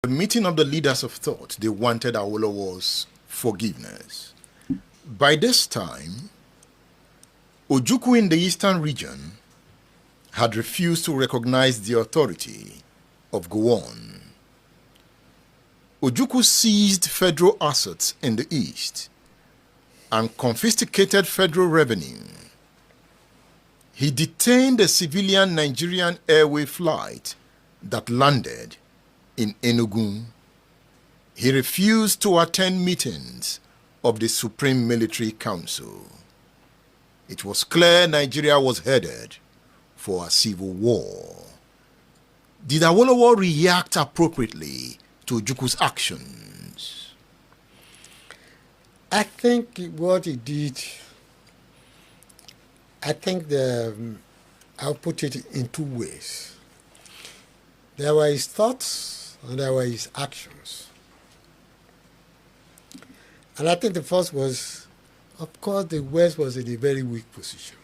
The meeting of the leaders of thought, they wanted Awolowo's forgiveness. By this time, Ojukwu in the eastern region had refused to recognize the authority of Gowon. Ojukwu seized federal assets in the east and confiscated federal revenue. He detained a civilian Nigerian airway flight that landed in Enugu. He refused to attend meetings of the Supreme Military Council. It was clear Nigeria was headed for a civil war. Did Awolowo react appropriately to Ojukwu's actions? I think what he did, I'll put it in two ways. There were his thoughts and there were his actions. And I think the first was, of course, the West was in a very weak position.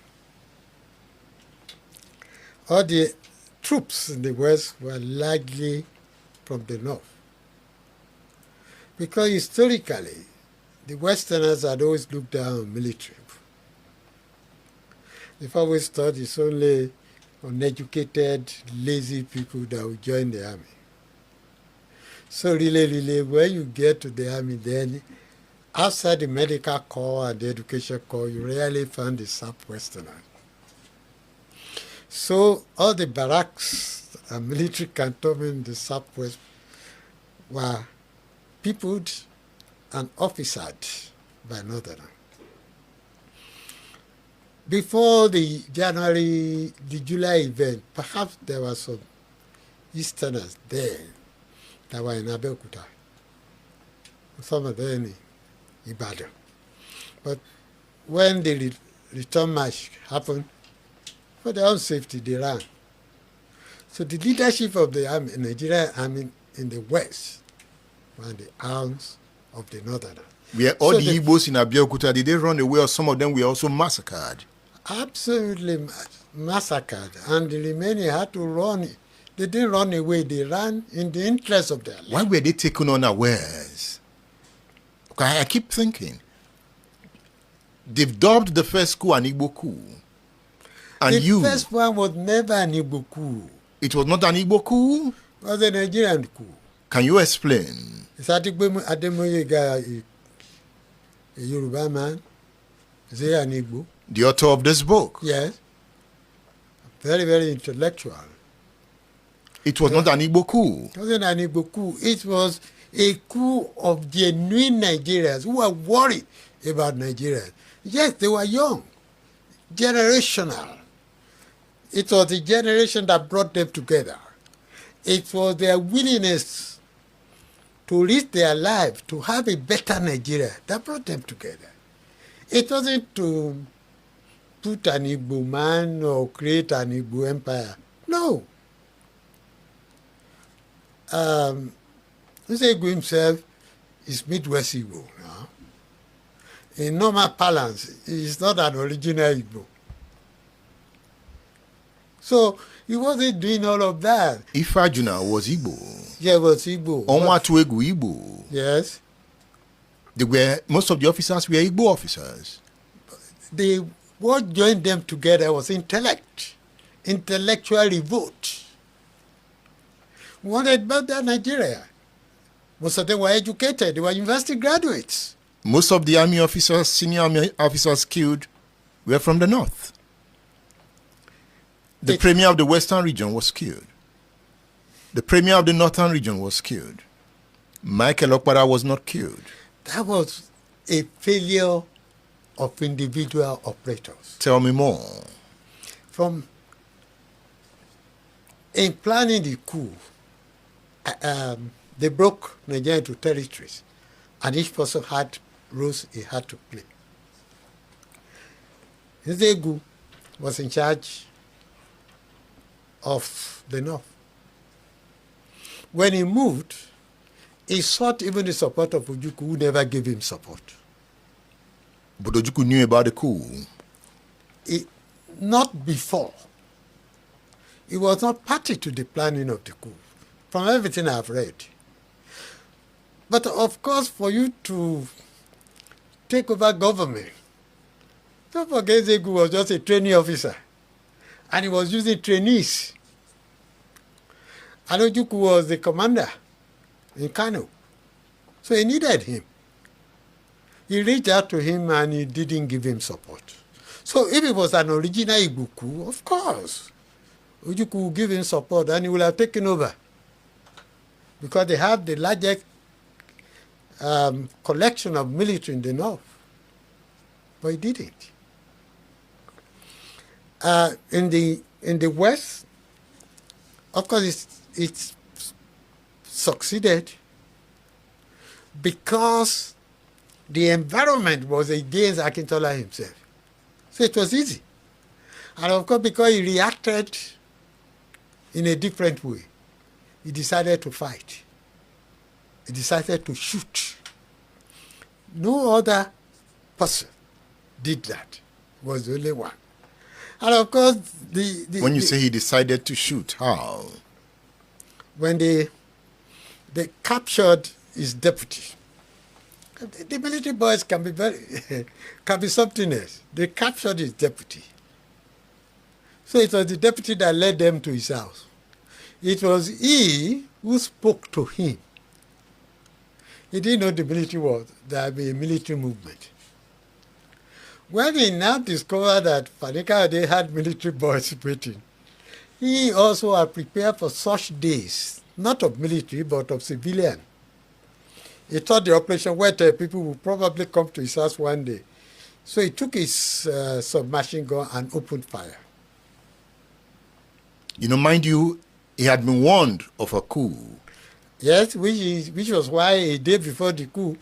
All the troops in the West were largely from the North. Because historically, the Westerners had always looked down on military. They've always thought it's only uneducated, lazy people that will join the army. So really, when you get to the army, then outside the medical corps and the education corps, you rarely find the Southwesterners. So all the barracks and military cantonments in the Southwest were peopled and officered by Northerners. Before the July event, perhaps there were some Easterners there that were in Abeokuta. Some of them in Ibadan. But when the return march happened, for their own safety, they ran. So the leadership of the army, Nigerian army in the West, were the arms of the Northerners. Were all so the Igbos in Abeokuta, did they run away, or some of them were also massacred? Absolutely massacred, and the remaining had to run. They didn't run away, they ran in the interest of their life. Why were they taken unawares? Okay, I keep thinking, they've dubbed the first coup an Igbo coup. And the first one was never an Igbo coup. It was not an Igbo coup? It was a Nigerian coup. Can you explain? It's Ademoye, a Yoruba man. Is he an Igbo? The author of this book? Yes. Very, very intellectual. It was not an Igbo coup? It wasn't an Igbo coup. It was a coup of genuine Nigerians who were worried about Nigeria. Yes, they were young, generational. It was the generation that brought them together. It was their willingness to risk their life, to have a better Nigeria, that brought them together. It wasn't to put an Igbo man or create an Igbo empire. No. Igbo himself is Midwest Igbo now. In normal parlance, he is not an original Igbo. So he wasn't doing all of that. Ifajuna was Igbo. Yeah, was Igbo. Onwatuegu Igbo. Yes. Most of the officers were Igbo officers. What joined them together was intellect, intellectual revolt. We wanted better Nigeria. Most of them were educated. They were university graduates. Most of the army officers, senior army officers killed were from the north. The premier of the western region was killed. The premier of the northern region was killed. Michael Okpara was not killed. That was a failure of individual operators. Tell me more. In planning the coup, they broke Nigeria into territories, and each person had roles he had to play. Ezegu was in charge of the north. When he moved, he sought even the support of Ojukwu, who never gave him support. But Ojukwu knew about the coup. Not before. He was not party to the planning of the coup. From everything I've read, But of course, for you to take over government, don't forget Zegu was just a trainee officer, and he was using trainees. And Ojukwu was the commander in Kano, so he needed him. He reached out to him and he didn't give him support. So if it was an original Igbo, of course, Ojukwu would give him support and he would have taken over, because they have the largest collection of military in the north. But he didn't. In the west, of course, it's succeeded because the environment was against Akintola himself. So it was easy. And of course, because he reacted in a different way, he decided to fight. He decided to shoot. No other person did that. He was the only one. And of course, when you say he decided to shoot, how? When they captured his deputy. The military boys can be something else. They captured his deputy. So it was the deputy that led them to his house. It was he who spoke to him. He didn't know the military was, there would be a military movement. When he now discovered that Fanika had military boys waiting, he also had prepared for such days, not of military, but of civilian. He thought the operation where people would probably come to his house one day. So he took his submachine gun and opened fire. You know, mind you, he had been warned of a coup. Yes, which was why a day before the coup,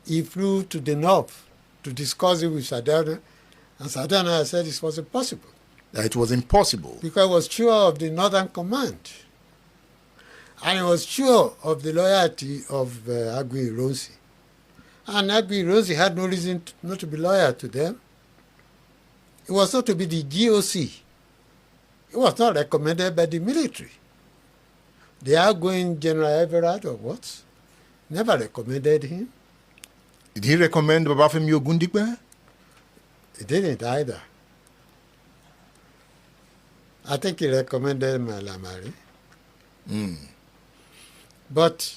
he flew to the north to discuss it with Sardauna. And Sardauna said it was impossible. That it was impossible. Because he was sure of the Northern Command. And he was sure of the loyalty of Agui Ironsi. And Agui Ironsi had no reason not to be loyal to them. It was not to be the GOC. It was not recommended by the military. The outgoing General Everard or what? Never recommended him. Did he recommend Babafemi Ogundipe? He didn't either. I think he recommended Malamari. But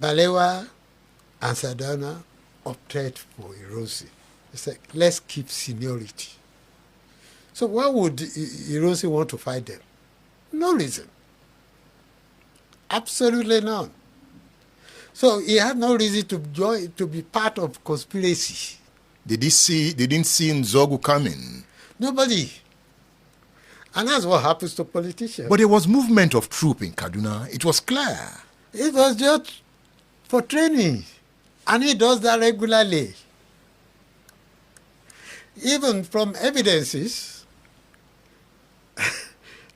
Balewa and Sardauna opted for Ironsi. They said, let's keep seniority. So why would Ironsi want to fight them? No reason. Absolutely none. So he had no reason to be part of conspiracy. They didn't see Nzogu coming. Nobody. And that's what happens to politicians. But there was movement of troops in Kaduna. It was clear. It was just for training. And he does that regularly. Even from evidences,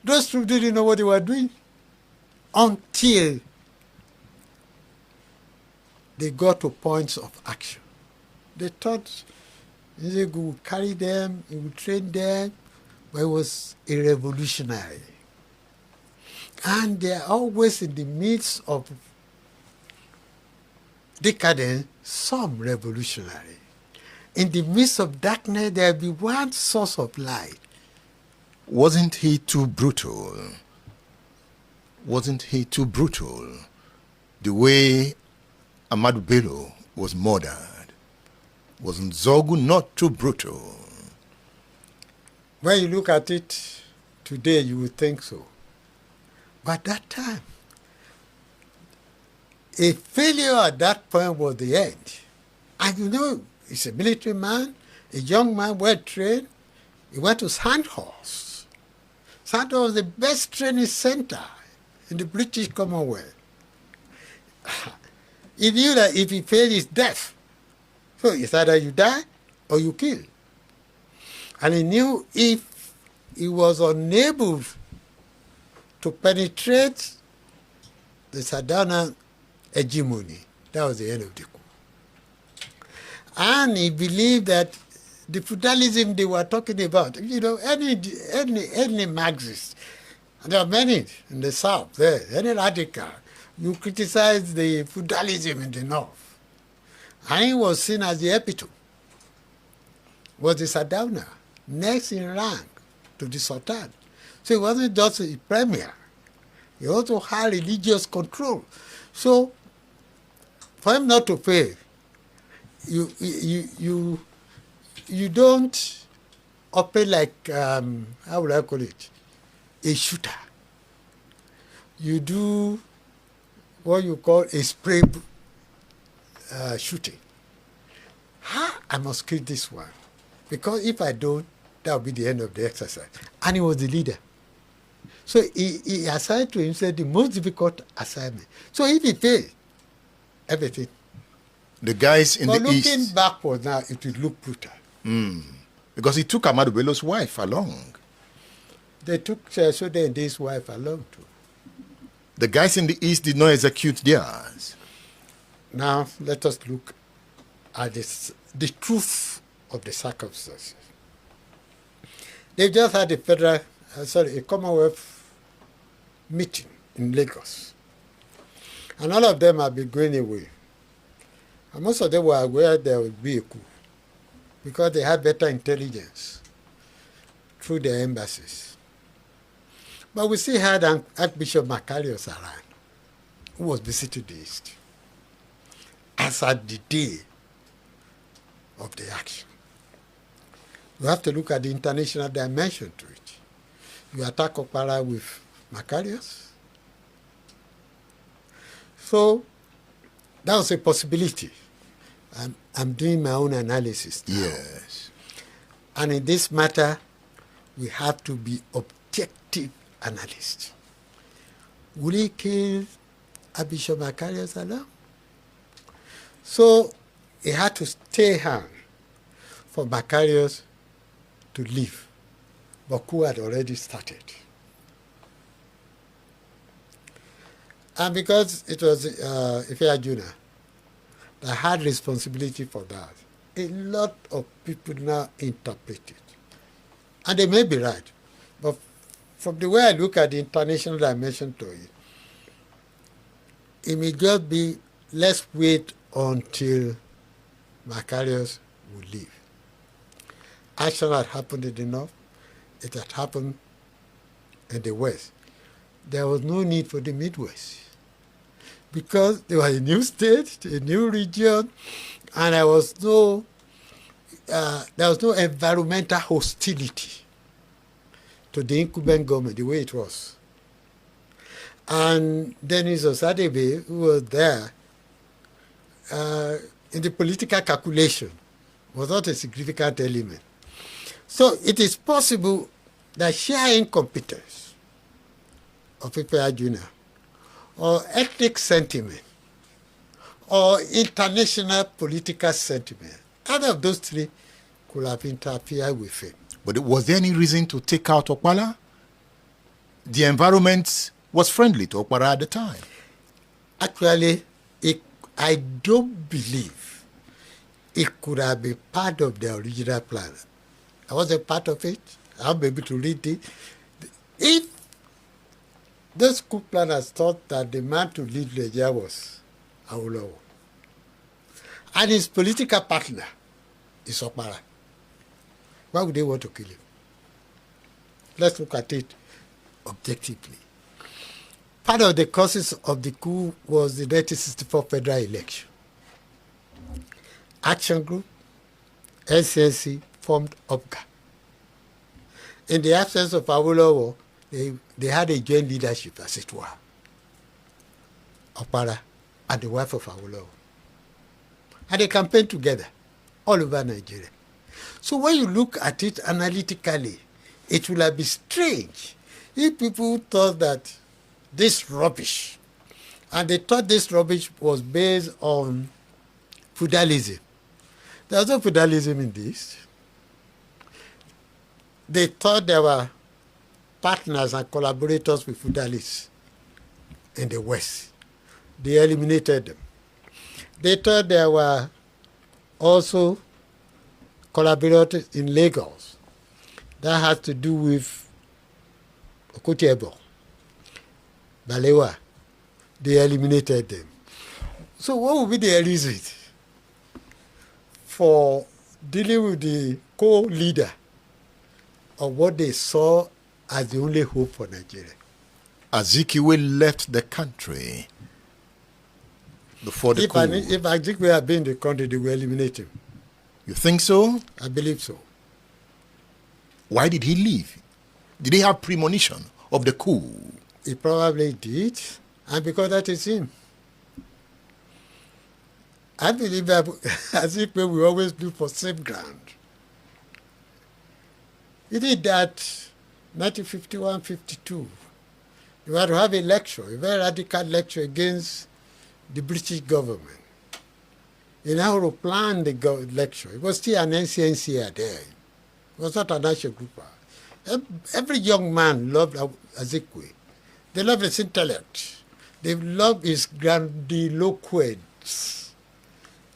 those troops didn't know what they were doing until they got to points of action. They thought Nzegu would carry them, he would train them, but he was a revolutionary. And they are always in the midst of decadence, some revolutionary. In the midst of darkness, there will be one source of light. Wasn't he too brutal? Wasn't he too brutal? The way Ahmadu Bello was murdered. Was Nzogu not too brutal? When you look at it today, you would think so. But that time, a failure at that point was the end. And you know, he's a military man, a young man, well trained. He went to Sandhurst. Sandhurst was the best training center in the British Commonwealth. He knew that if he failed, he's death. So it's either you die or you kill. And he knew if he was unable to penetrate the Sardauna hegemony, that was the end of the coup. And he believed that the feudalism they were talking about, you know, any Marxist, and there are many in the South there, any radical, You criticize the feudalism in the north. And he was seen as the epitome. Was the Sardauna, next in rank to the Sultan. So he wasn't just a premier. He also had religious control. So for him not to pay, you don't operate like, how would I call it, a shooter. You do what you call a spray shooting. I must kill this one. Because if I don't, that will be the end of the exercise. And he was the leader. So he assigned to himself the most difficult assignment. So if he failed, everything. The guys in but the east. looking backward now, it will look brutal. Because he took Ahmadu Bello's wife along. They took Sodende's wife along too. The guys in the east did not execute theirs. Now let us look at the truth of the circumstances. They've just had a Commonwealth meeting in Lagos. And all of them have been going away. And most of them were aware there would be a coup because they had better intelligence through their embassies. But we still had Archbishop Macarius around, who was visiting the East, as at the day of the action. You have to look at the international dimension to it. You attack Okpara with Macarius. So that was a possibility. I'm doing my own analysis now. Yes. And in this matter, we have to be objective analysts. Will he kill Archbishop Macarius alone? So he had to stay home for Macarius to leave. But coup had already started. And because it was Ifeanyi that had responsibility for that, a lot of people now interpret it. And they may be right. But from the way I look at the international dimension to it, it may just be, let's wait until Macarius will leave. Action had happened in the north. It had happened in the west. There was no need for the Midwest because there was a new state, a new region, and there was no environmental hostility to the incumbent government the way it was. And Denis Osadebe, who was there, in the political calculation, was not a significant element. So it is possible that sheer incompetence of Ifeanyi or ethnic sentiment or international political sentiment, either of those three could have interfered with him. But was there any reason to take out Okpara? The environment was friendly to Okpara at the time. Actually, I don't believe it could have been part of the original plan. I wasn't part of it. I'm able to read it. If those coup planners thought that the man to lead Nigeria was Awolowo, and his political partner is Okpara, why would they want to kill him? Let's look at it objectively. Part of the causes of the coup was the 1964 federal election. Action Group, SNC formed OPGA. In the absence of Awolowo, they had a joint leadership, as it were. Okpara and the wife of Awolowo. And they campaigned together all over Nigeria. So when you look at it analytically, it will be strange if people thought that this rubbish, and they thought this rubbish was based on feudalism. There was no feudalism in this. They thought there were partners and collaborators with feudalists in the West. They eliminated them. They thought there were also collaborators in Lagos. That has to do with Okutiebo, Balewa, they eliminated them. So what would be the reason for dealing with the co-leader of what they saw as the only hope for Nigeria? Azikiwe left the country before the coup. If Azikiwe had been in the country, they will eliminate him. You think so? I believe so. Why did he leave? Did he have premonition of the coup? He probably did, and because that is him. I believe that Azikiwe will always look for safe ground. He did that 1951-52. You had to have a lecture, a very radical lecture against the British government. He now planned the lecture. It was still an NCNCA there. It was not a national group. Every young man loved Azikiwe. They loved his intellect. They loved his grandiloquence.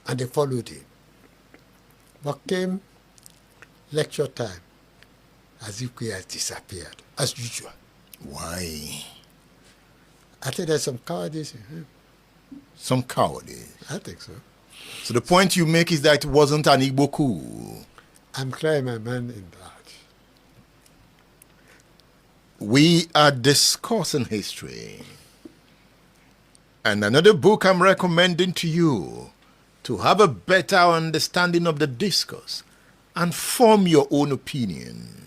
And they followed him. But came lecture time. Azikiwe has disappeared, as usual. Why? I think there's some cowardice in him. Some cowardice? I think so. So the point you make is that it wasn't an Igbo coup. I'm clearing my mind in that. We are discussing history. And another book I'm recommending to you to have a better understanding of the discourse and form your own opinion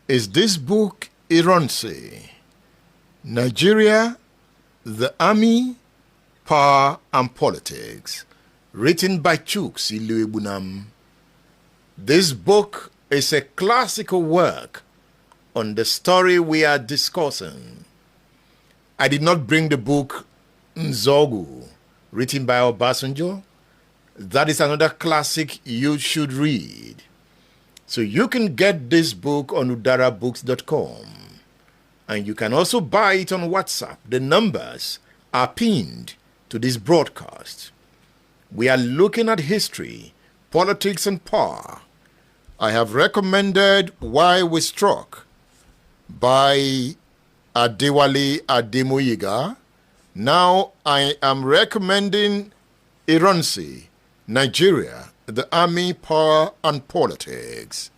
is this book, Ironsi, Nigeria, the Army, Power and Politics, written by Chuks Iluebunam. This book is a classical work on the story we are discussing. I did not bring the book Nzogu, written by Obasanjo. That is another classic you should read. So you can get this book on udarabooks.com. And you can also buy it on WhatsApp. The numbers are pinned to this broadcast. We are looking at history, politics, and power. I have recommended Why We Struck by Adewale Ademoyiga. Now I am recommending Ironsi, Nigeria, the Army, Power, and Politics.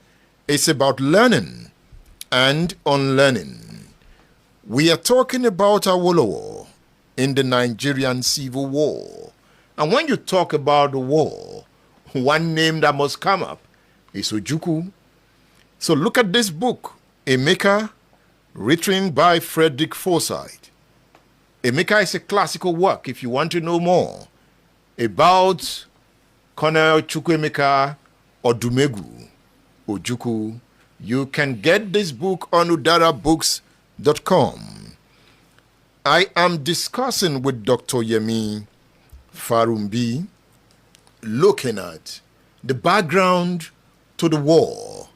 It's about learning and unlearning. We are talking about Awolowo in the Nigerian Civil War. And when you talk about the war, one name that must come up is Ojukwu. So look at this book, Emeka, written by Frederick Forsyth. Emeka is a classical work if you want to know more about Colonel Chukwuemeka Odumegwu Ojukwu. You can get this book on udarabooks.com. I am discussing with Dr. Yemi Farounbi, looking at the background to the war.